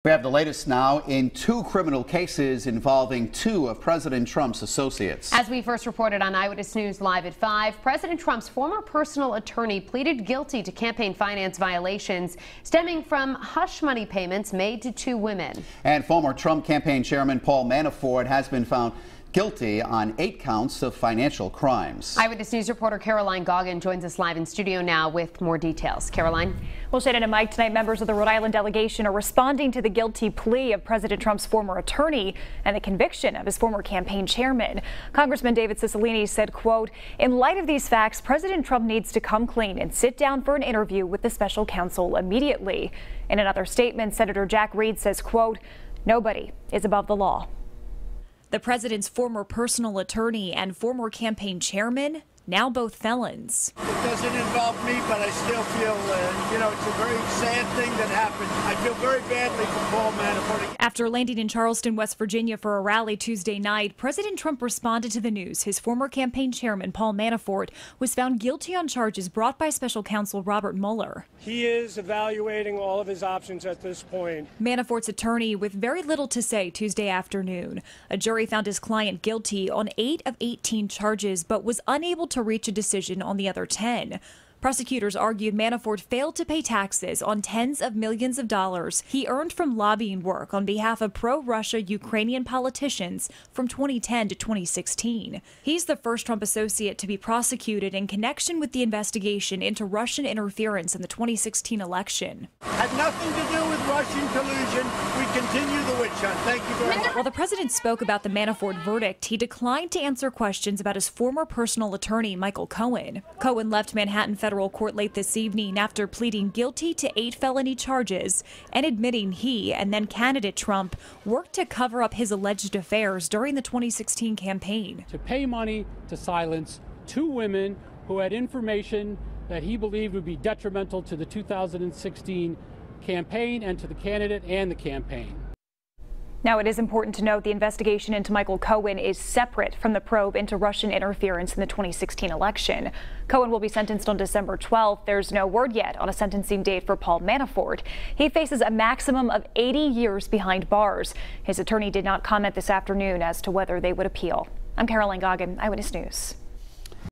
We have the latest now in two criminal cases involving two of President Trump's associates. As we first reported on Eyewitness News Live at 5, President Trump's former personal attorney pleaded guilty to campaign finance violations stemming from hush money payments made to two women. And former Trump campaign chairman Paul Manafort has been found guilty on 8 counts of financial crimes. Eyewitness News reporter Goggin joins us live in studio now with more details. Caroline? Well, Shannon and Mike, tonight members of the Rhode Island delegation are responding to the guilty plea of President Trump's former attorney and the conviction of his former campaign chairman. Congressman David Cicilline said, quote, "In light of these facts, President Trump needs to come clean and sit down for an interview with the special counsel immediately." In another statement, Senator Jack Reed says, quote, "Nobody is above the law." The president's former personal attorney and former campaign chairman, now both felons. It doesn't involve me, but I still feel, it's a very sad thing that happened. I feel very badly for Paul Manafort. After landing in Charleston, West Virginia for a rally Tuesday night, President Trump responded to the news. His former campaign chairman, Paul Manafort, was found guilty on charges brought by special counsel Robert Mueller. He is evaluating all of his options at this point. Manafort's attorney with very little to say Tuesday afternoon. A jury found his client guilty on 8 of 18 charges, but was unable to reach a decision on the other 10. Prosecutors argued Manafort failed to pay taxes on tens of millions of dollars he earned from lobbying work on behalf of pro-Russia Ukrainian politicians from 2010 to 2016. He's the first Trump associate to be prosecuted in connection with the investigation into Russian interference in the 2016 election. Had nothing to do with Russian collusion. We continue the witch hunt. Thank you very much. While the president spoke about the Manafort verdict, he declined to answer questions about his former personal attorney, Michael Cohen. Cohen left Manhattan Federal Court late this evening after pleading guilty to 8 felony charges and admitting he and then candidate Trump worked to cover up his alleged affairs during the 2016 campaign. To pay money to silence 2 women who had information that he believed would be detrimental to the 2016 campaign and to the candidate and the campaign. Now, it is important to note the investigation into Michael Cohen is separate from the probe into Russian interference in the 2016 election. Cohen will be sentenced on December 12th. There's no word yet on a sentencing date for Paul Manafort. He faces a maximum of 80 years behind bars. His attorney did not comment this afternoon as to whether they would appeal. I'm Goggin, Eyewitness News.